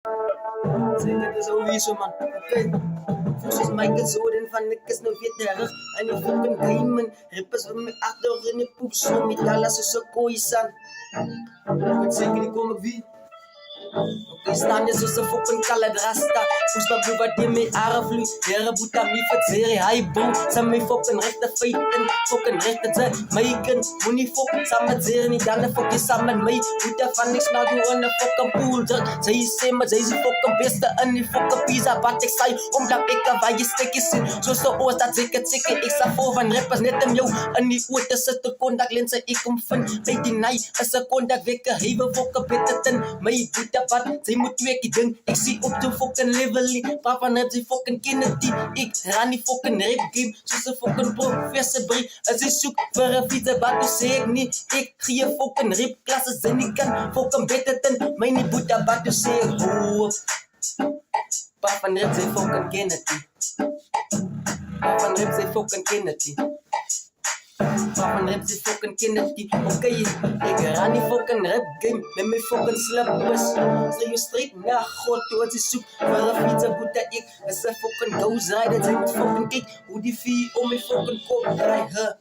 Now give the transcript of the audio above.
Zeker, dat is sowieso, man. Oké. Volgens mij kan zo den van ik is nou weer terug. En die fucking game, man. Rippers van me achter in de poep. Zo met alles is zo kooi, san. Ik weet zeker, die kom ik wie. Oké, staan je zo ze fucking kaladrasta. Poes maar wat die mee aarvlu. Heren boeta me verzeren. Hij boom. Ze me fucking rechte feiten. Fucking rechte ze. Meiken. Moet niet fucking samen zeren. Niet dan fucking samen mee. Boeta van niks maar gewoon een fucking pool druk. Zij is same, maar zij is fucking beste. En die fucking pizza wat ik zei. Omdat ik er waar je stekjes zit. Zo zo oor dat zeker zeker. Ik sta voor van rappers net hem jou. En die oor tussen de contactlenzen. Ik kom van. Bij die naai. Als ze contact wekken. Heven fucking bitter ten. Mij boeta. Zij moet twee keer doen. Ik zie op de fucking leveling. Papa net die fucking Kennedy. Ik ran die fucking rap game. Zoals een fucking professor Brie. Als ik zoek voor een fietsen, wat doe zeg ik niet. Ik gie een fucking rap klasses en ik kan fucking beter ten. Mij niet boeta, wat doe zeg ik. Papa net die fucking Kennedy. Papa net die fucking Kennedy. Papa rap die fucking Kennedy. Oké, ik ran die fucking rap game met mijn fucking slappers. Ze je street naar God, toe wat ze zoekt. Voor een fietsen boete ik. Is een fucking ghost rider. Zij moet fucking kijk hoe die vier om mijn fucking kop draait.